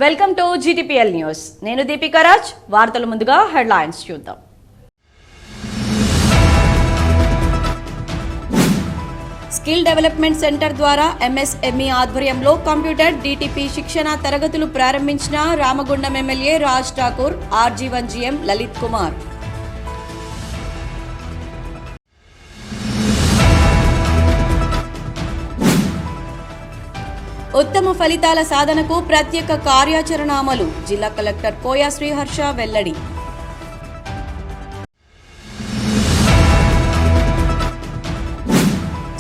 Welcome to GTPL news. నేను దీపికా రాజ్. వార్తల ముందుగా హెడ్లైన్స్ చూద్దాం. స్కిల్ డెవలప్మెంట్ సెంటర్ ద్వారా MSME ఆధ్వర్యంలో కంప్యూటర్ DTP శిక్షణ తరగతులు ప్రారంభించిన Ramagundam MLA Raj Thakur, RG1 GM Lalit Kumar. ఉత్తమ ఫలితాల సాధనకు ప్రత్యేక కార్యాచరణ అమలు. జిల్లా కలెక్టర్ కోయా శ్రీహర్ష వెల్లడి.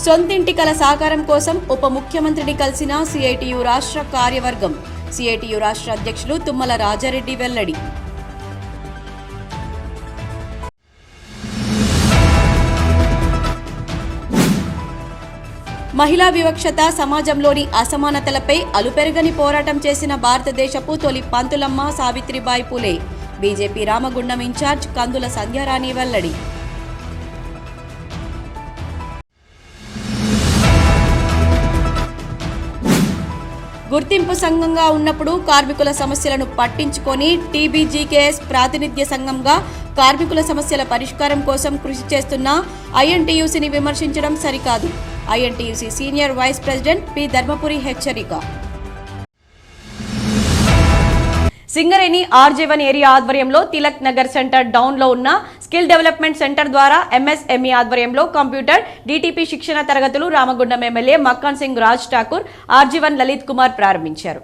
సొంతింటి కల సాకారం కోసం ఉప ముఖ్యమంత్రిని కలిసిన CITU రాష్ట్ర కార్యవర్గం. CITU రాష్ట్ర అధ్యక్షులు తుమ్మల రాజారెడ్డి వెల్లడి. మహిళా వివక్షత, సమాజంలోని అసమానతలపై అలుపెరగని పోరాటం చేసిన భారతదేశపు తొలి పంతులమ్మ సావిత్రిబాయి పూలే. బీజేపీ రామగుండం ఇన్ఛార్జ్ కందుల సంధ్యారాణి వెల్లడి. గుర్తింపు సంఘంగా ఉన్నప్పుడు కార్మికుల సమస్యలను పట్టించుకొని TBGKS ప్రాతినిధ్య సంఘంగా కార్మికుల సమస్యల పరిష్కారం కోసం కృషి చేస్తున్న INTUCని విమర్శించడం సరికాదు. INTUC senior vice president P. Dharmapuri హెచ్చరిక. సింగరేణి RG1 ఏరియా ఆధ్వర్యంలో తిలక్ నగర్ సెంటర్ డౌన్లో ఉన్న స్కిల్ డెవలప్మెంట్ సెంటర్ ద్వారా MSME ఆధ్వర్యంలో కంప్యూటర్ DTP శిక్షణ తరగతులు రామగుండం ఎమ్మెల్యే మక్కన్ సింగ్ రాజ్ ఠాకూర్, RG1 లలిత్ కుమార్ ప్రారంభించారు.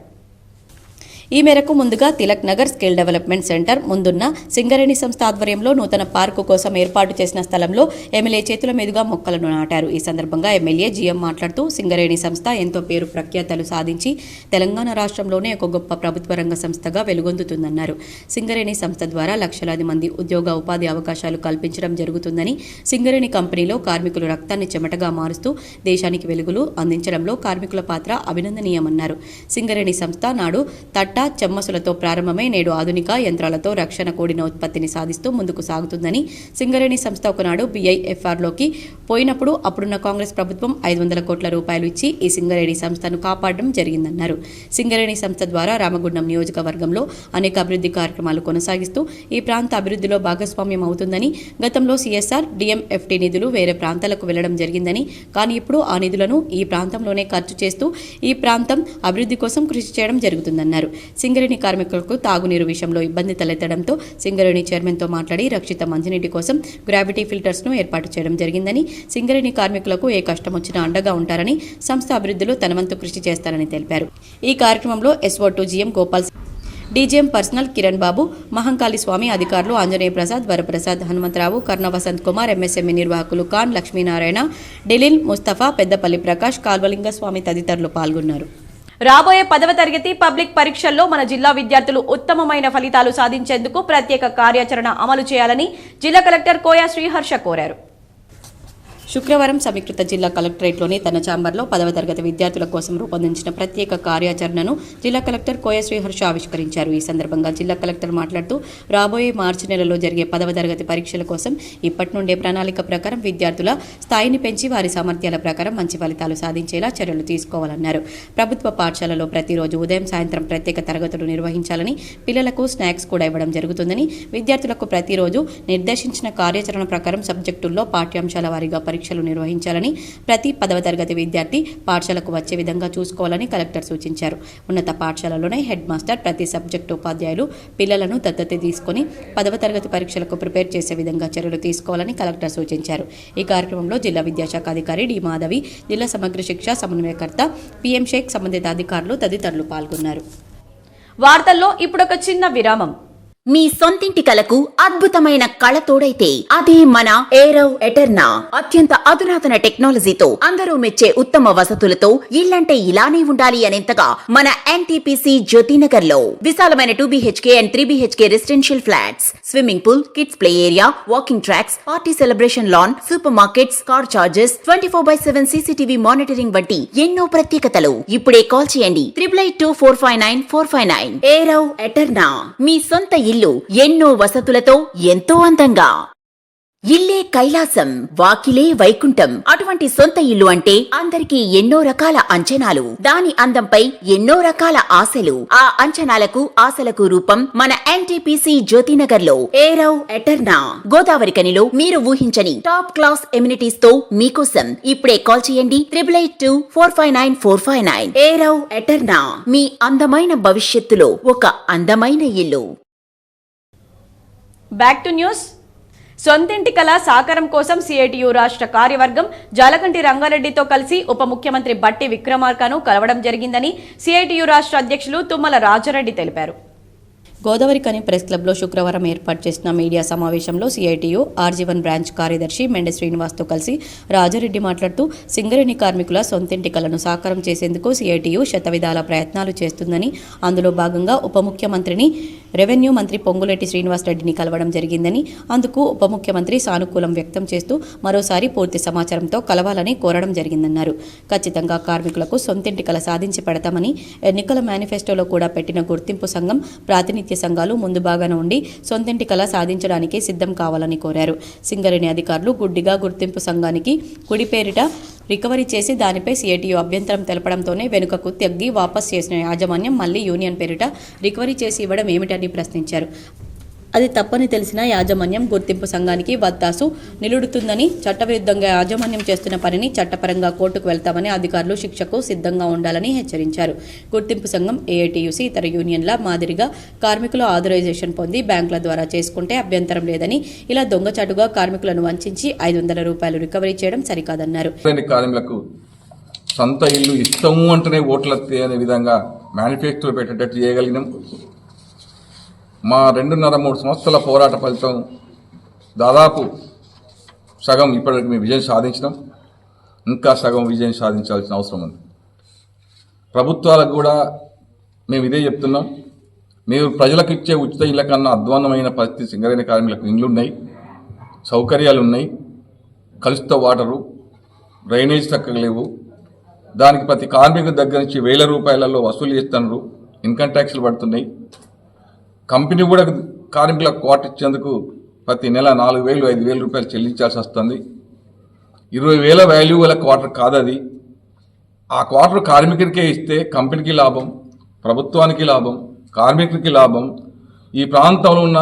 ఈ మేరకు ముందుగా Tilak Nagar skill development centre ముందున్న సింగరేణి సంస్థ ఆధ్వర్యంలో నూతన పార్కు కోసం ఏర్పాటు చేసిన స్థలంలో ఎమ్మెల్యే చేతుల మీదుగా మొక్కలను నాటారు. ఈ సందర్భంగా ఎమ్మెల్యే GM మాట్లాడుతూ సింగరేణి సంస్థ ఎంతో పేరు ప్రఖ్యాతలు సాధించి తెలంగాణ రాష్ట్రంలోనే ఒక గొప్ప ప్రభుత్వ రంగ సంస్థగా వెలుగొందుతుందన్నారు. సింగరేణి సంస్థ ద్వారా లక్షలాది మంది ఉద్యోగ ఉపాధి అవకాశాలు కల్పించడం జరుగుతుందని, సింగరేణి కంపెనీలో కార్మికులు రక్తాన్ని చెమటగా మారుస్తూ దేశానికి వెలుగులు అందించడంలో కార్మికుల పాత్ర అభినందనీయమన్నారు. సింగరేణి సంస్థ నాడు తట్ట చెమ్మసులతో ప్రారంభమై నేడు ఆధునిక యంత్రాలతో రక్షణ కూడిన ఉత్పత్తిని సాధిస్తూ ముందుకు సాగుతుందని, సింగరేణి సంస్థ ఒకనాడు BIFRలోకి పోయినప్పుడు అప్పుడున్న కాంగ్రెస్ ప్రభుత్వం 500 కోట్ల రూపాయలు ఇచ్చి ఈ సింగరేణి సంస్థను కాపాడడం జరిగిందన్నారు. సింగరేణి సంస్థ ద్వారా రామగుండం నియోజకవర్గంలో అనేక అభివృద్ధి కార్యక్రమాలు కొనసాగిస్తూ ఈ ప్రాంత అభివృద్ధిలో భాగస్వామ్యం అవుతుందని, గతంలో CSR, DMFT నిధులు వేరే ప్రాంతాలకు వెళ్లడం జరిగిందని, కానీ ఇప్పుడు ఆ నిధులను ఈ ప్రాంతంలోనే ఖర్చు చేస్తూ ఈ ప్రాంతం అభివృద్ధి కోసం కృషి చేయడం జరుగుతుందన్నారు. సింగరేణి కార్మికులకు తాగునీరు విషయంలో ఇబ్బంది తలెత్తడంతో సింగరేణి చైర్మన్తో మాట్లాడి రక్షిత మంచినీటి కోసం గ్రావిటీ ఫిల్టర్స్ను ఏర్పాటు చేయడం జరిగిందని, సింగరేణి కార్మికులకు ఏ కష్టం వచ్చినా అండగా ఉంటారని, సంస్థ అభివృద్ధిలో తన వంతు కృషి చేస్తారని తెలిపారు. ఈ కార్యక్రమంలో SO2 GM Gopal, DGM personnel Kiran Babu, Mahankali Swami, అధికారులు ఆంజనేయ ప్రసాద్, వరప్రసాద్, హనుమంతరావు, కర్ణ వసంత్ కుమార్, MSME నిర్వాహకులు ఖాన్, లక్ష్మీనారాయణ, డెలిల్, ముస్తఫా, పెద్దపల్లి ప్రకాష్, కాల్వలింగ స్వామి తదితరులు పాల్గొన్నారు. రాబోయే 10వ తరగతి పబ్లిక్ పరీక్షల్లో మన జిల్లా విద్యార్థులు ఉత్తమమైన ఫలితాలు సాధించేందుకు ప్రత్యేక కార్యాచరణ అమలు చేయాలని జిల్లా కలెక్టర్ కోయా శ్రీహర్ష కోరారు. శుక్రవారం సమీకృత జిల్లా కలెక్టరేట్లోని తన ఛాంబర్లో 10వ తరగతి విద్యార్థుల కోసం రూపొందించిన ప్రత్యేక కార్యాచరణను జిల్లా కలెక్టర్ కోయా శ్రీహర్ష ఆవిష్కరించారు. ఈ సందర్భంగా జిల్లా కలెక్టర్ మాట్లాడుతూ రాబోయే మార్చి నెలలో జరిగే 10వ తరగతి పరీక్షల కోసం ఇప్పటి నుండే ప్రణాళిక ప్రకారం విద్యార్థుల స్థాయిని పెంచి వారి సామర్థ్యాల ప్రకారం మంచి ఫలితాలు సాధించేలా చర్యలు తీసుకోవాలన్నారు. ప్రభుత్వ పాఠశాలలో ప్రతిరోజు ఉదయం సాయంత్రం ప్రత్యేక తరగతులు నిర్వహించాలని, పిల్లలకు స్నాక్స్ కూడా ఇవ్వడం జరుగుతుందని, విద్యార్థులకు ప్రతిరోజు నిర్దేశించిన కార్యాచరణ ప్రకారం సబ్జెక్టుల్లో పాఠ్యాంశాల వారీగా పరీక్షలు నిర్వహించాలని, ప్రతి 10వ తరగతి విద్యార్థి పాఠశాలకు వచ్చే విధంగా చూసుకోవాలని కలెక్టర్ సూచించారు. ఉన్నత పాఠశాలలోనే హెడ్ మాస్టర్ ప్రతి సబ్జెక్టు ఉపాధ్యాయులు పిల్లలను దత్తత తీసుకుని 10వ తరగతి పరీక్షలకు ప్రిపేర్ చేసే విధంగా చర్యలు తీసుకోవాలని కలెక్టర్ సూచించారు. ఈ కార్యక్రమంలో జిల్లా విద్యాశాఖ అధికారి D. మాధవి, జిల్లా సమగ్ర శిక్ష సమన్వయకర్త PM షేక్, సంబంధిత అధికారులు తదితరులు పాల్గొన్నారు. వార్తల్లో ఇప్పుడొక చిన్న విరామం. మీ సొంతింటి కలకు అద్భుతమైన కళ తోడైతే అదే మన ఏరవ్ ఎటర్నా. అత్యంత అధునాతన టెక్నాలజీతో అందరూ మెచ్చే ఉత్తమ వసతులతో ఇల్లంటే ఇలానే ఉండాలి అనేంతగా మన NTPC జ్యోతినగర్ లో విశాలమైన 2 BHK and 3 BHK residential flats, swimming pool, kids play area, walking tracks, party celebration lawn, super markets, car charges, 24/7 CCTV monitoring వంటి ఎన్నో ప్రత్యేకతలు. ఇప్పుడే కాల్ చేయండి 882459 ఏరవ్ ఎటర్నా. మీ సొంత ఇల్లు ఎన్నో వసతులతో ఎంతో అందంగా. ఇల్లే కైలాసం వాకిలే వైకుంఠం. అటువంటి సొంత ఇల్లు అంటే అందరికీ ఎన్నో రకాల అంచనాలు, దాని అందంపై ఎన్నో రకాల ఆశలు. ఆ అంచనాలకు ఆశలకు రూపం మన ఎన్టీపీసీ జ్యోతినగర్ లో ఏరవ్ ఎటర్నా. గోదావరి కనిలో మీరు ఊహించని టాప్ క్లాస్ ఎమ్యూనిటీస్ తో మీకోసం ఇప్పుడే కాల్ చేయండి 8882459459. ఏరవ్ ఎటర్నా, మీ అందమైన భవిష్యత్తులో ఒక అందమైన ఇల్లు. Back to news. సొంతింటి కళ సాకారం కోసం సిఐటియు రాష్ట్ర కార్యవర్గం జాలకంటి రంగారెడ్డితో కలిసి ఉప ముఖ్యమంత్రి బట్టి విక్రమార్కను కలవడం జరిగిందని సిఐటియు రాష్ట్ర అధ్యక్షులు తుమ్మల రాజారెడ్డి తెలిపారు. గోదావరి కని ప్రెస్ క్లబ్లో శుక్రవారం ఏర్పాటు చేసిన మీడియా సమావేశంలో సిఐటియు ఆర్జీవన్ బ్రాంచ్ కార్యదర్శి మెండే శ్రీనివాస్తో కలిసి రాజారెడ్డి మాట్లాడుతూ సింగరేణి కార్మికుల సొంతింటి కలను సాకారం చేసేందుకు సిఐటియు శతవిధాల ప్రయత్నాలు చేస్తుందని, అందులో భాగంగా ఉప ముఖ్యమంత్రిని రెవెన్యూ మంత్రి పొంగులేటి శ్రీనివాసరెడ్డిని కలవడం జరిగిందని, అందుకు ఉప ముఖ్యమంత్రి సానుకూలం వ్యక్తం చేస్తూ మరోసారి పూర్తి సమాచారంతో కలవాలని కోరడం జరిగిందన్నారు. ఖచ్చితంగా కార్మికులకు సొంతింటి కల సాధించి పెడతామని, ఎన్నికల మేనిఫెస్టోలో కూడా పెట్టిన గుర్తింపు సంఘం, ప్రాతినిధ్య సంఘాలు ముందు బాగానే ఉండి సొంతింటి కళ సాధించడానికి సిద్ధం కావాలని కోరారు. సింగరేణి అధికారులు గుడ్డిగా గుర్తింపు సంఘానికి కుడి పేరిట రికవరీ చేసి దానిపై సిఐటియు అభ్యంతరం తెలపడంతోనే వెనుకకు తగ్గి వాపస్ చేసిన యాజమాన్యం మళ్లీ యూనియన్ పేరిట రికవరీ చేసి ఇవ్వడం ఏమిటని ప్రశ్నించారు. అది తప్పని తెలిసిన యాజమాన్యం గుర్తింపు సంఘానికి వత్తాసు నిలుడుతుందని, చట్టవిరుద్ధంగా యాజమాన్యం చేస్తున్న పనిని చట్టపరంగా కోర్టుకు వెళ్తామని అధికారులు శిక్షకు సిద్ధంగా ఉండాలని హెచ్చరించారు. గుర్తింపు సంఘం ఏఐటియుసి ఇతర యూనియన్ల మాదిరిగా కార్మికుల ఆథరైజేషన్ పొంది బ్యాంకుల ద్వారా చేసుకుంటే అభ్యంతరం లేదని, ఇలా దొంగచాటుగా కార్మికులను వంచి 500 రూపాయలు రికవరీ చేయడం సరికాదన్నారు. కార్మికులకు సొంత ఇల్లు ఇష్టము అంటేనే ఓట్లు అనే విధంగా మేనిఫెస్టో పెట్టేటట్టు చేయగలిగినాం. మా 2.5-3 సంవత్సరాల పోరాట ఫలితం దాదాపు సగం ఇప్పటికి మేము విజయం సాధించినాం. ఇంకా సగం విజయం సాధించాల్సిన అవసరం ఉంది. ప్రభుత్వాలకు కూడా మేము ఇదే చెప్తున్నాం. మీరు ప్రజలకు ఇచ్చే ఉచిత ఇళ్ల కన్నా అధ్వాన్నమైన పరిస్థితి సింగరేణి కార్మికులకు ఇండ్లున్నాయి, సౌకర్యాలు ఉన్నాయి, కలుషిత వాటరు, డ్రైనేజ్ చక్కగా లేవు. దానికి ప్రతి కార్మికుల దగ్గర నుంచి 1000 రూపాయలలో వసూలు చేస్తున్నారు, ఇన్కమ్ ట్యాక్స్లు పడుతున్నాయి. కంపెనీ కూడా కార్మికులకు క్వార్టర్ ఇచ్చేందుకు ప్రతి నెల 4000, 5000 రూపాయలు చెల్లించాల్సి వస్తుంది. 20,000 వాల్యూ గల క్వార్టర్ కాదది. ఆ క్వార్టర్ కార్మికుడికే ఇస్తే కంపెనీకి లాభం, ప్రభుత్వానికి లాభం, కార్మికుడికి లాభం. ఈ ప్రాంతంలో ఉన్న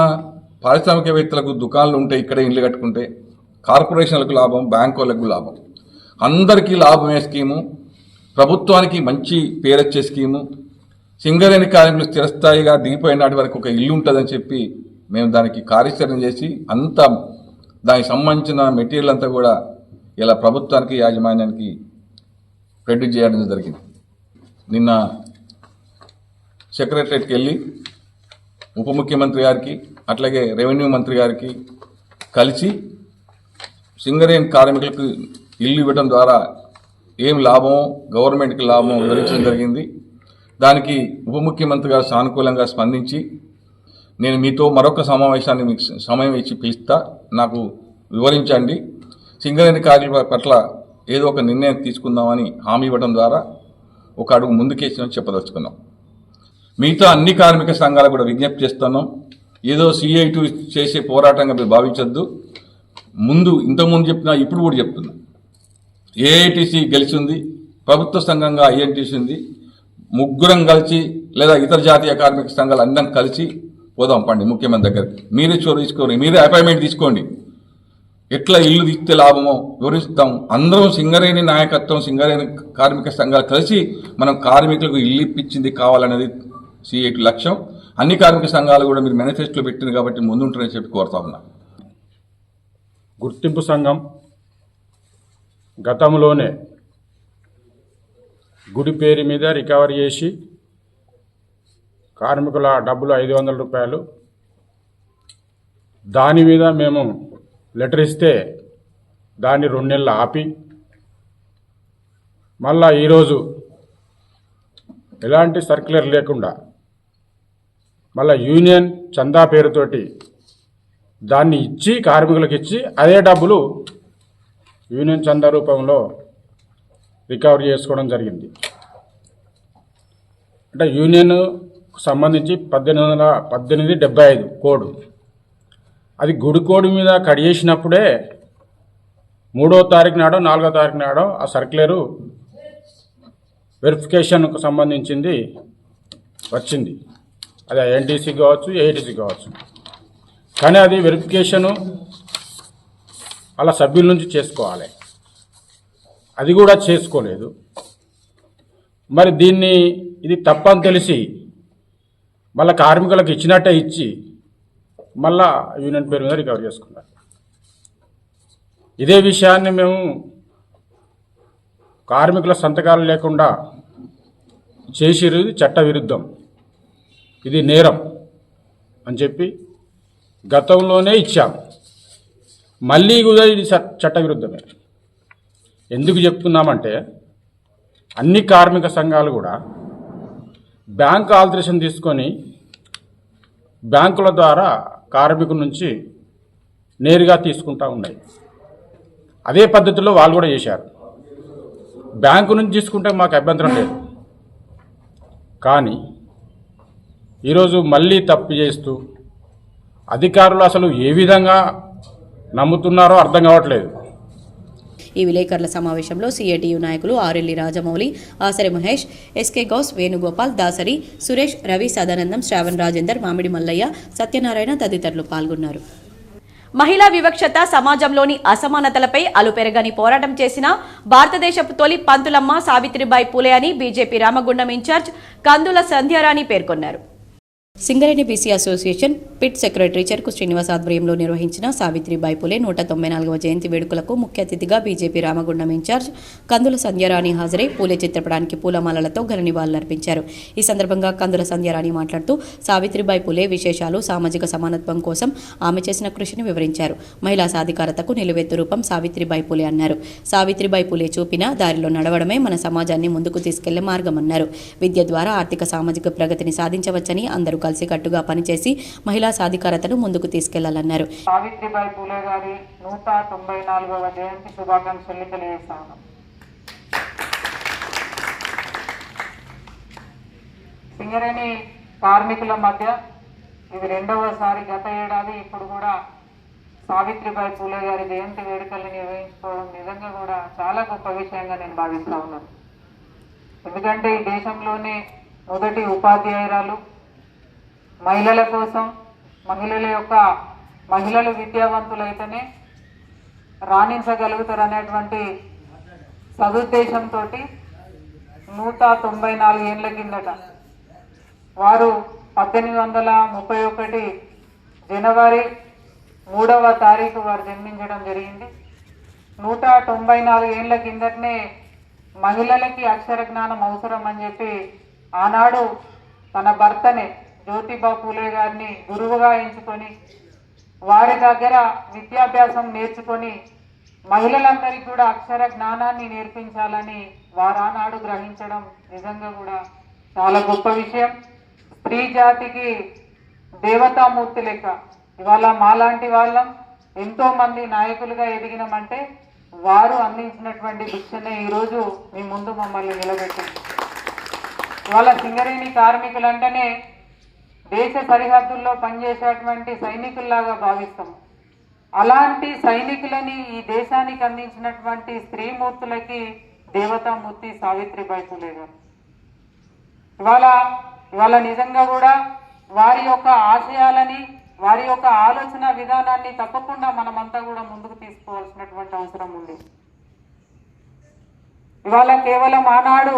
పారిశ్రామికవేత్తలకు దుకాణాలు ఉంటే ఇక్కడే ఇల్లు కట్టుకుంటే కార్పొరేషన్లకు లాభం, బ్యాంకు వాళ్ళకు లాభం, అందరికీ లాభమే స్కీము. ప్రభుత్వానికి మంచి పేరొచ్చే స్కీము. సింగరేణి కార్మికులు స్థిరస్థాయిగా దిగిపోయిన నాటి వరకు ఒక ఇల్లు ఉంటుందని చెప్పి మేము దానికి కార్యాచరణ చేసి అంతా దానికి సంబంధించిన మెటీరియల్ అంతా కూడా ఇలా ప్రభుత్వానికి యాజమాన్యానికి ప్రొడ్యూస్ చేయడం జరిగింది. నిన్న సెక్రటరియట్కి వెళ్ళి ఉప ముఖ్యమంత్రి గారికి అట్లాగే రెవెన్యూ మంత్రి గారికి కలిసి సింగరేణి కార్మికులకు ఇల్లు ఇవ్వడం ద్వారా ఏం లాభమో గవర్నమెంట్కి లాభమో వివరించడం జరిగింది. దానికి ఉప ముఖ్యమంత్రి గారు సానుకూలంగా స్పందించి నేను మీతో మరొక సమావేశాన్ని మీకు సమయం ఇచ్చి పిలుస్తా, నాకు వివరించండి, సింగరేణి కార్మికుల పట్ల ఏదో ఒక నిర్ణయం తీసుకుందామని హామీ ఇవ్వడం ద్వారా ఒక అడుగు ముందుకేసి చెప్పదలుచుకున్నాం. మిగతా అన్ని కార్మిక సంఘాలకు కూడా విజ్ఞప్తి చేస్తున్నాం. ఏదో సిఐటి చేసే పోరాటంగా మీరు భావించద్దు. ఇంతకుముందు చెప్పినా ఇప్పుడు కూడా చెప్తున్నా, ఏఐటిసి గెలిచింది, ప్రభుత్వ సంఘంగా ఐఎన్టీసీ ఉంది. ముగ్గురం కలిసి లేదా ఇతర జాతీయ కార్మిక సంఘాలు అందరం కలిసి పోదాం పండి ముఖ్యమంత్రి దగ్గరికి. మీరే చోరు తీసుకోండి, మీరే అపాయింట్మెంట్ తీసుకోండి, ఎట్లా ఇల్లు తీస్తే లాభమో వివరిస్తాం. అందరం సింగరేణి నాయకత్వం, సింగరేణి కార్మిక సంఘాలు కలిసి మనం కార్మికులకు ఇల్లు ఇప్పించింది కావాలనేది సిఐటి లక్ష్యం. అన్ని కార్మిక సంఘాలు కూడా మీరు మేనిఫెస్టోలో పెట్టింది కాబట్టి ముందుంటారని చెప్పి కోరుతా ఉన్నా. గుర్తింపు సంఘం గతంలోనే గుడి పేరు మీద రికవరీ చేసి కార్మికుల డబ్బులు 500 రూపాయలు దాని మీద మేము లెటర్ ఇస్తే దాన్ని 2 నెలలు ఆపి మళ్ళా ఈరోజు ఎలాంటి సర్క్యులర్ లేకుండా మళ్ళా యూనియన్ చందా పేరుతోటి దాన్ని ఇచ్చి కార్మికులకు ఇచ్చి అదే డబ్బులు యూనియన్ చందా రూపంలో రికవరీ చేసుకోవడం జరిగింది. అంటే యూనియన్ సంబంధించి 1875 కోడ్, అది గుడికోడి మీద కడిగేసినప్పుడే 3వ తారీఖు నాడో 4వ తారీఖు నాడో ఆ సర్క్యులరు వెరిఫికేషన్కు సంబంధించింది వచ్చింది. అది ఎన్టీసీ కావచ్చు, ఏఐటీసీ కావచ్చు. కానీ అది వెరిఫికేషను అలా సభ్యుల నుంచి చేసుకోవాలి. అది కూడా చేసుకోలేదు. మరి దీన్ని ఇది తప్పని తెలిసి మళ్ళీ కార్మికులకు ఇచ్చినట్టే ఇచ్చి మళ్ళా యూనియన్ పేరు మీద రికవర్ చేసుకున్నారు. ఇదే విషయాన్ని మేము కార్మికుల సంతకాలు లేకుండా చేసిరు, ఇది చట్ట విరుద్ధం, ఇది నేరం అని చెప్పి గతంలోనే ఇచ్చాం. మళ్ళీ కూడా ఇది చట్ట విరుద్ధమే. ఎందుకు చెప్తున్నామంటే అన్ని కార్మిక సంఘాలు కూడా బ్యాంక్ ఆల్టరేషన్ తీసుకొని బ్యాంకుల ద్వారా కార్మికుల నుంచి నేరుగా తీసుకుంటూ ఉన్నాయి. అదే పద్ధతిలో వాళ్ళు కూడా చేశారు. బ్యాంకు నుంచి తీసుకుంటే మాకు అభ్యంతరం లేదు. కానీ ఈరోజు మళ్ళీ తప్పు చేస్తూ అధికారులు అసలు ఏ విధంగా నమ్ముతున్నారో అర్థం కావట్లేదు. ఈ విలేకరుల సమావేశంలో సిఐటియు నాయకులు ఆరెల్లి రాజమౌళి, ఆసరి మహేష్, ఎస్కే గౌస్, వేణుగోపాల్, దాసరి, సురేష్, రవి, సదానందం, శ్రావణ్ రాజేందర్, మామిడి మల్లయ్య, సత్యనారాయణ తదితరులు పాల్గొన్నారు. మహిళా వివక్షత, సమాజంలోని అసమానతలపై అలుపెరగని పోరాటం చేసిన భారతదేశపు తొలి పంతులమ్మ సావిత్రిబాయి పూలే అని బీజేపీ రామగుండం ఇన్ఛార్జ్ కందుల సంధ్యారాణి పేర్కొన్నారు. Singareni BC association pit secretary Cheruku Srinivas ఆధ్వర్యంలో నిర్వహించిన సావిత్రిబాయి పూలే 194వ జయంతి వేడుకలకు ముఖ్య అతిథిగా బీజేపీ రామగుండం ఇన్ఛార్జ్ కందుల సంధ్యారాణి హాజరై పూలే చిత్రపటానికి పూలమాలలతో ఘన నివాళులర్పించారు. ఈ సందర్భంగా కందుల సంధ్యారాణి మాట్లాడుతూ సావిత్రిబాయి పూలే విశేషాలు, సామాజిక సమానత్వం కోసం ఆమె చేసిన కృషిని వివరించారు. మహిళా సాధికారతకు నిలువెత్తు రూపం సావిత్రిబాయి పూలే అన్నారు. సావిత్రిబాయి పూలే చూపిన దారిలో నడవడమే మన సమాజాన్ని ముందుకు తీసుకెళ్లే మార్గమన్నారు. విద్య ద్వారా ఆర్థిక సామాజిక ప్రగతిని సాధించవచ్చని, అందరూ కలిసికట్టుగా పనిచేసి మహిళా సాధికారతను ముందుకు తీసుకెళ్లాలన్నారు. సావిత్రిబాయి పూలే గారి 194వ జయంతి శుభాకాంక్షలు తెలియజేస్తాను. సింగరేణి కార్మికుల మధ్య ఇది 2వసారి. గత ఏడాది ఇప్పుడు కూడా సావిత్రిబాయి పూలే గారి జయంతి వేడుకలు నిర్వహించుకోవడం నిజంగా కూడా చాలా గొప్ప విషయంగా నేను భావిస్తా ఉన్నాను. ఎందుకంటే ఈ దేశంలోనే మొదటి ఉపాధ్యాయురాలు, మహిళల కోసం, మహిళలు విద్యావంతులైతేనే రాణించగలుగుతారు అనేటువంటి సదుద్దేశంతో 194 ఏళ్ల కిందట వారు 1831 జనవరి 3వ తారీఖు వారు జన్మించడం జరిగింది. 194 ఏళ్ల కిందటనే మహిళలకి అక్షర జ్ఞానం అవసరం అని చెప్పి ఆనాడు తన భర్తనే జ్యోతిబా పూలే గారిని గురువుగా ఎంచుకొని వారి దగ్గర విద్యాభ్యాసం నేర్చుకొని మహిళలందరికీ కూడా అక్షర జ్ఞానాన్ని నేర్పించాలని వారానాడు గ్రహించడం నిజంగా కూడా చాలా గొప్ప విషయం. స్త్రీ జాతికి దేవతామూర్తి లెక్క ఇవాళ మాలాంటి వాళ్ళం ఎంతో మంది నాయకులుగా ఎదిగినామంటే వారు అందించినటువంటి భిక్షనే ఈరోజు మీ ముందు మమ్మల్ని నిలబెట్టింది. ఇవాళ సింగరేణి కార్మికులంటేనే దేశ సరిహద్దుల్లో పనిచేసేటువంటి సైనికుల్లాగా భావిస్తాం. అలాంటి సైనికులని ఈ దేశానికి అందించినటువంటి స్త్రీమూర్తులకి దేవతామూర్తి సావిత్రిబాయి పూలే గారు. ఇవాళ నిజంగా కూడా వారి యొక్క ఆశయాలని, వారి యొక్క ఆలోచన విధానాన్ని తప్పకుండా మనమంతా కూడా ముందుకు తీసుకోవాల్సినటువంటి అవసరం ఉంది. ఇవాళ కేవలం ఆనాడు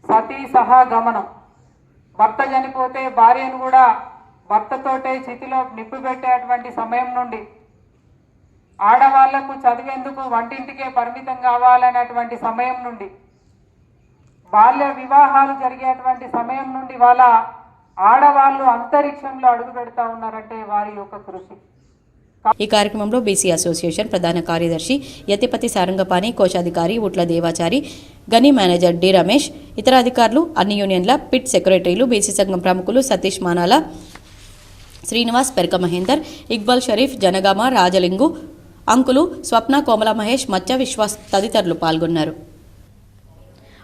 సతీ సహా గమనం, భర్త చనిపోతే భార్యను కూడా భర్తతోటే చితిలో నిప్పు పెట్టేటువంటి సమయం నుండి, ఆడవాళ్లకు చదివేందుకు వంటింటికే పరిమితం కావాలనేటువంటి సమయం నుండి, బాల్య వివాహాలు జరిగేటువంటి సమయం నుండి వాళ్ళ ఆడవాళ్ళు అంతరిక్షంలో అడుగు పెడతా ఉన్నారంటే వారి యొక్క కృషి. ఈ కార్యక్రమంలో బీసీ అసోసియేషన్ ప్రధాన కార్యదర్శి యతిపతి సారంగపాణి, కోశాధికారి ఉట్ల దేవాచారి, గని మేనేజర్ డి రమేష్, ఇతర అధికారులు, అన్ని యూనియన్ల పిట్ సెక్రటరీలు, బీసీ సంఘం ప్రముఖులు సతీష్ మానాల, శ్రీనివాస్, పెరక మహేందర్, ఇక్బాల్ షరీఫ్, జనగామ, రాజలింగు, అంకులు, స్వప్న, కోమల మహేష్, మచ్చ విశ్వాస్ తదితరులు పాల్గొన్నారు.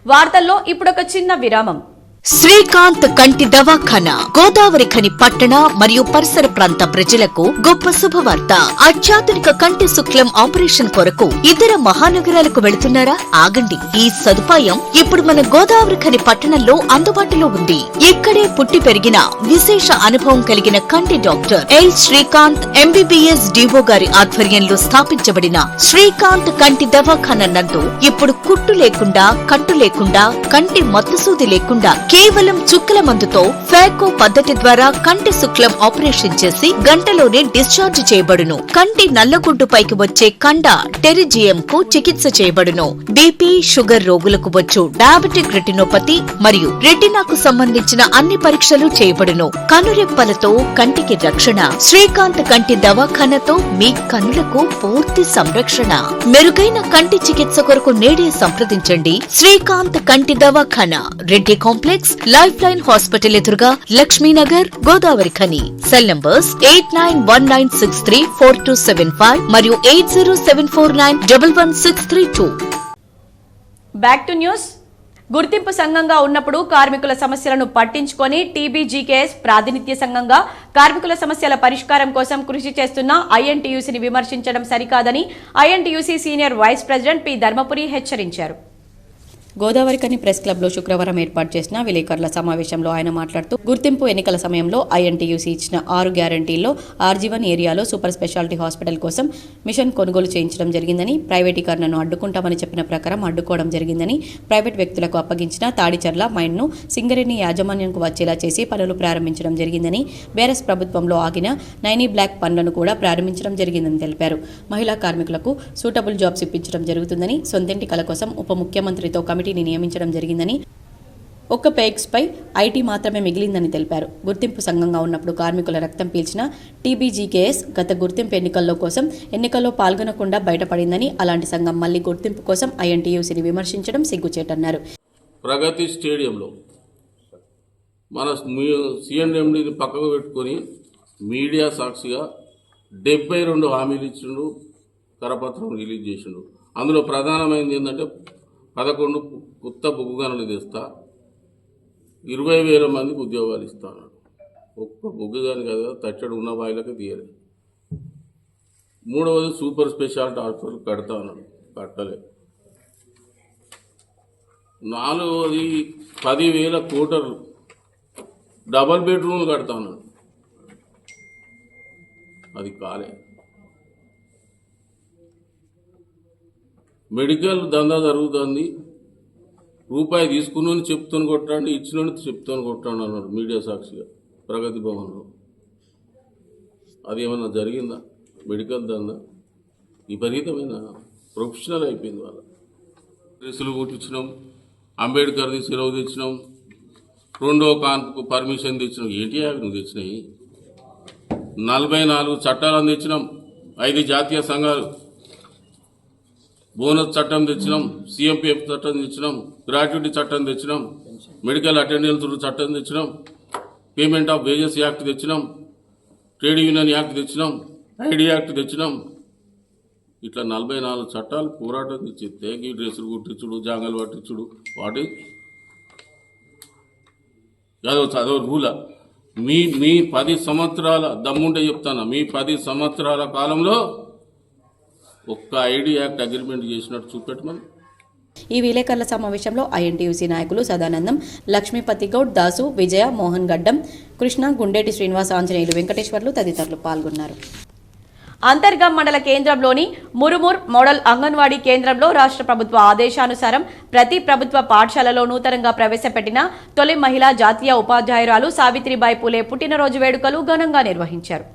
వార్తల్లో ఇప్పుడొక చిన్న విరామం. శ్రీకాంత్ కంటి దవాఖానా గోదావరి ఖని పట్టణ మరియు పరిసర ప్రాంత ప్రజలకు గొప్ప శుభవార్త. అత్యాధునిక కంటి శుక్లం ఆపరేషన్ కొరకు ఇతర మహానగరాలకు వెళుతున్నారా? ఆగండి, ఈ సదుపాయం ఇప్పుడు మన గోదావరి ఖని పట్టణంలో అందుబాటులో ఉంది. ఇక్కడే పుట్టి పెరిగిన విశేష అనుభవం కలిగిన కంటి డాక్టర్ ఎల్ శ్రీకాంత్ ఎంబీబీఎస్ డివో గారి ఆధ్వర్యంలో స్థాపించబడిన శ్రీకాంత్ కంటి దవాఖానా నందు ఇప్పుడు కుట్టు లేకుండా, కట్టు లేకుండా, కంటి మత్తుసూది లేకుండా కేవలం చుక్కల మందుతో ఫాకో పద్ధతి ద్వారా కంటి శుక్లం ఆపరేషన్ చేసి గంటలోనే డిశ్చార్జ్ చేయబడును. కంటి నల్లగుడ్డు పైకి వచ్చే కండ టెరిజియం కు చికిత్స చేయబడును. బీపీ, షుగర్ రోగులకు వచ్చు డయాబెటిక్ రెటినోపతి మరియు రెటినాకు సంబంధించిన అన్ని పరీక్షలు చేయబడును. కనురెప్పలతో కంటికి రక్షణ. శ్రీకాంత్ కంటి దవాఖానతో మీ కన్నులకు పూర్తి సంరక్షణ. మెరుగైన కంటి చికిత్స కొరకు నేడే సంప్రదించండి. శ్రీకాంత్ కంటి దవాఖానా, Reddy complex, life line hospital ఎదురుగా, Lakshminagar, Godavarikhani. Cell numbers 8919634275 మరియు 8074911632. Back to news. గుర్తింపు సంఘంగా ఉన్నప్పుడు కార్మికుల సమస్యలను పట్టించుకొని టీబీజీకేఎస్ ప్రాతినిధ్య సంఘంగా కార్మికుల సమస్యల పరిష్కారం కోసం కృషి చేస్తున్న ఐఎన్టీయూసీని విమర్శించడం సరికాదని INTUC senior vice president P Dharmapuri హెచ్చరించారు. గోదావరి ఖని ప్రెస్ క్లబ్లో శుక్రవారం ఏర్పాటు చేసిన విలేకరుల సమావేశంలో ఆయన మాట్లాడుతూ గుర్తింపు ఎన్నికల సమయంలో ఐఎన్టీయూసీ ఇచ్చిన 6 గ్యారంటీల్లో ఆర్జీవన్ ఏరియాలో సూపర్ స్పెషాలిటీ హాస్పిటల్ కోసం మిషన్ కొనుగోలు చేయించడం జరిగిందని, ప్రైవేటీకరణను అడ్డుకుంటామని చెప్పిన ప్రకారం అడ్డుకోవడం జరిగిందని, ప్రైవేట్ వ్యక్తులకు అప్పగించిన తాడిచర్ల మైన్ను సింగరేణి యాజమాన్యంకు వచ్చేలా చేసి పనులు ప్రారంభించడం జరిగిందని, బీఆర్ఎస్ ప్రభుత్వంలో ఆగిన నైనీ బ్లాక్ పనులను కూడా ప్రారంభించడం జరిగిందని తెలిపారు. మహిళా కార్మికులకు సూటబుల్ జాబ్స్ ఇప్పించడం జరుగుతుందని, సొంతింటి కల కోసం ఉప ముఖ్యమంత్రితో కమిటీని నియమించడం జరిగిందని, ఒక్క పేక్స్ పై ఐటీ మాత్రమే మిగిలిందని తెలిపారు. గుర్తింపు సంఘంగా ఉన్నప్పుడు కార్మికుల రక్తం పీల్చిన టీబీజీకేఎస్ గత గుర్తింపు ఎన్నికల్లో పాల్గొనకుండా బయటపడిందని, అలాంటి సంఘం మళ్లీ గుర్తింపు కోసం ఐఎన్టీయూసీని విమర్శించడం సిగ్గుచేటన్నారు. ప్రగతి స్టేడియంలో మన సిఎండిని పక్కకు పెట్టుకొని మీడియా సాక్షిగా 72 హామీలు ఇచ్చిండు, కరపత్రం రిలీజ్ చేసిండు. అందులో ప్రధానమైనది ఏంటంటే 11 కొత్త బొగ్గు గనులు తెస్తా, 20,000 మందికి ఉద్యోగాలు ఇస్తాను. ఒక్క బొగ్గు గని కదా, తట్టడు ఉన్న బాయిలకి తీయలేదు. 3వది సూపర్ స్పెషాలిటీ హాస్పిటల్ కడతా అన్నాడు, కట్టలే. 4వది 10,000 కోటర్లు డబల్ బెడ్రూమ్లు కడతా అన్నాడు, అది కాలే. మెడికల్ దందా జరుగుతుంది, రూపాయి తీసుకుని చెప్తాను కొట్టండి, ఇచ్చిన చెప్తాను కొట్టండి అన్నాడు మీడియా సాక్షిగా ప్రగతి భవన్లో. అది ఏమన్నా జరిగిందా? మెడికల్ దందా విపరీతమైన ప్రొఫెషనల్ అయిపోయింది. వాళ్ళ డ్రెస్సులు కుట్టించినాం, అంబేద్కర్ది సెలవు తెచ్చినాం, 2వ కాన్పుకు పర్మిషన్ తెచ్చినాం. ఏంటి అవి నువ్వు తెచ్చినాయి? 44 చట్టాలను తెచ్చినాం, 5 జాతీయ సంఘాలు, బోనస్ చట్టం తెచ్చినాం, సిఎంపిఎఫ్ చట్టం తెచ్చినాం, గ్రాట్యుటీ చట్టం తెచ్చినాం, మెడికల్ అటెండెన్స్ చట్టం తెచ్చినాం, పేమెంట్ ఆఫ్ వేజెస్ యాక్ట్ తెచ్చినాం, ట్రేడ్ యూనియన్ యాక్ట్ తెచ్చినాం, ఐడి యాక్ట్ తెచ్చినాం. ఇట్లా 44 చట్టాలు పోరాటం తెచ్చితే ఈ డ్రెస్సులు కుట్టించుడు, జాంగలు పట్టించుడు, వాటి అదో రూలా? మీ 10 సంవత్సరాల దమ్ముంటే చెప్తాను, మీ 10 సంవత్సరాల కాలంలో ఒక్క ఐడి యాక్ట్ అగ్రిమెంట్ చేసినట్టు చూపెట్టమని. ఈ విలేకరుల సమావేశంలో ఐఎన్టీయూసీ నాయకులు సదానందం, లక్ష్మీపతి గౌడ్, దాసు, విజయ, మోహన్ గడ్డం, కృష్ణ, గుండేటి శ్రీనివాస్, ఆంజనేయులు, వెంకటేశ్వర్లు తదితరులు పాల్గొన్నారు. అంతర్గాం మండల కేంద్రంలోని మురుమూర్ మోడల్ అంగన్వాడీ కేంద్రంలో రాష్ట్ర ప్రభుత్వ ఆదేశానుసారం ప్రతి ప్రభుత్వ పాఠశాలలో నూతనంగా ప్రవేశపెట్టిన తొలి మహిళా జాతీయ ఉపాధ్యాయురాలు సావిత్రిబాయి పూలే పుట్టినరోజు వేడుకలు ఘనంగా నిర్వహించారు.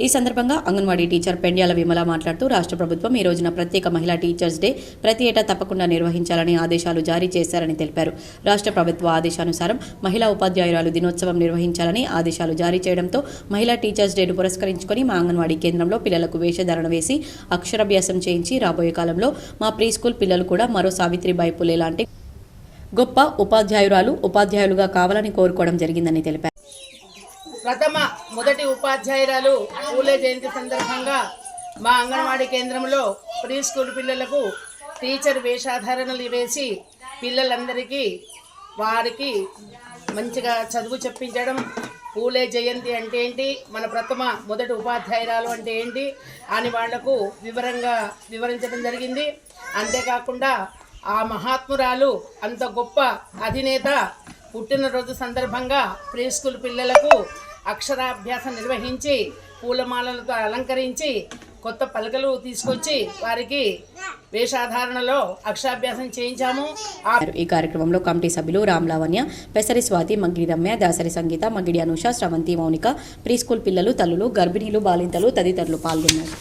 ఈ సందర్భంగా అంగన్వాడీ టీచర్ పెండ్యాల విమల మాట్లాడుతూ రాష్ట్ర ప్రభుత్వం ఈ రోజున ప్రత్యేక మహిళా టీచర్స్ డే ప్రతి ఏటా తప్పకుండా నిర్వహించాలని ఆదేశాలు జారీ చేశారని తెలిపారు. రాష్ట్ర ప్రభుత్వ ఆదేశానుసారం మహిళా ఉపాధ్యాయురాలు దినోత్సవం నిర్వహించాలని ఆదేశాలు జారీ చేయడంతో మహిళా టీచర్స్ డేను పురస్కరించుకొని మా అంగన్వాడీ కేంద్రంలో పిల్లలకు వేషధారణ వేసి అక్షరాభ్యాసం చేయించి రాబోయే కాలంలో మా ప్రీ స్కూల్ పిల్లలు కూడా మరో సావిత్రిబాయి పూలే లాంటి గొప్ప ఉపాధ్యాయులుగా కావాలని కోరుకోవడం జరిగిందని తెలిపారు. మొదటి ఉపాధ్యాయురాలు పూలే జయంతి సందర్భంగా మా అంగన్వాడీ కేంద్రంలో ప్రీ స్కూల్ పిల్లలకు టీచర్ వేషధారణలు వేసి పిల్లలందరికీ వారికి మంచిగా చదువు చెప్పించడం, పూలే జయంతి అంటే ఏంటి, మన ప్రథమ మొదటి ఉపాధ్యాయురాలు అంటే ఏంటి అని వాళ్లకు వివరించడం జరిగింది. అంతేకాకుండా ఆ మహాత్మురాలు అంత గొప్ప అధినేత పుట్టినరోజు సందర్భంగా ప్రీ స్కూల్ పిల్లలకు అక్షరాభ్యాసం నిర్వహించి పూలమాలలతో అలంకరించి కొత్త పలకలు తీసుకొచ్చి వారికి వేషాధారణలో అక్షరాభ్యాసం చేయించాము. ఈ కార్యక్రమంలో కమిటీ సభ్యులు రామ్ లావణ్య, పెసరి స్వాతి, మగ్గిడి రమ్య, దాసరి సంగీత, మగ్గిడి అనుష, శ్రవంతి, మౌనిక, ప్రీ స్కూల్ పిల్లలు, తల్లులు, గర్భిణీలు, బాలింతలు తదితరులు పాల్గొన్నారు.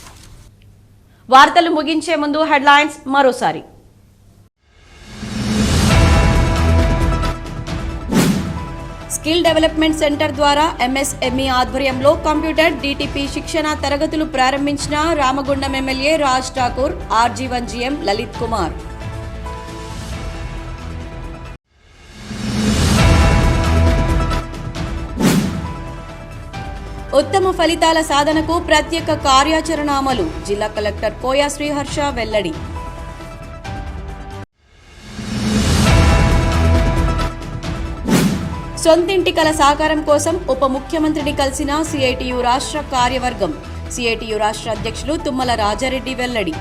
వార్తలు ముగించే ముందు హెడ్లైన్స్ మరోసారి. స్కిల్ డెవలప్మెంట్ సెంటర్ ద్వారా ఎంఎస్ఎంఈ ఆధ్వర్యంలో కంప్యూటర్ డిటిపి శిక్షణ తరగతులు ప్రారంభించిన Ramagundam MLA Raj Thakur, RG one GM Lalit Kumar. ఉత్తమ ఫలితాల సాధనకు ప్రత్యేక కార్యాచరణ అమలు, జిల్లా కలెక్టర్ కోయా శ్రీహర్ష వెల్లడి. సొంతింటి కల సాకారం కోసం ఉప ముఖ్యమంత్రిని కలిసిన సిఐటియు రాష్ట్ర కార్యవర్గం, సిఐటియు రాష్ట్ర అధ్యక్షులు తుమ్మల రాజారెడ్డి వెల్లడి.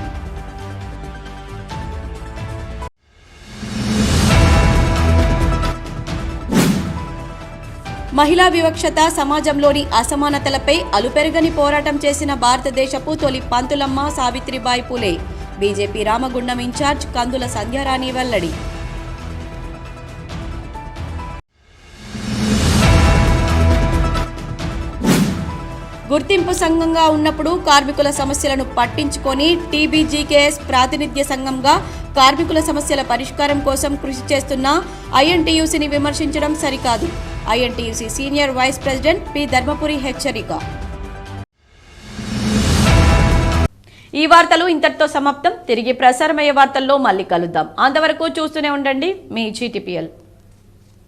మహిళా వివక్షత, సమాజంలోని అసమానతలపై అలుపెరగని పోరాటం చేసిన భారతదేశపు తొలి పంతులమ్మ సావిత్రిబాయి పూలే, బీజేపీ రామగుండం ఇన్ఛార్జ్ కందుల సంధ్యారాణి వెల్లడి. గుర్తింపు సంఘంగా ఉన్నప్పుడు కార్మికుల సమస్యలను పట్టించుకొని టీబీజీకేఎస్ ప్రాతినిధ్య సంఘంగా కార్మికుల సమస్యల పరిష్కారం కోసం కృషి చేస్తున్న ఐఎన్టీయూసీని విమర్శించడం సరికాదు. INTUC senior vice president P Dharmapuri హెచ్చరిక. ఈ వార్తలు ఇంతటితో సమాప్తం. తిరిగి ప్రసారమయ్యే వార్తల్లో మళ్ళీ కలుద్దాం. అంతవరకు చూస్తూనే ఉండండి మీ జీటీపీఎల్.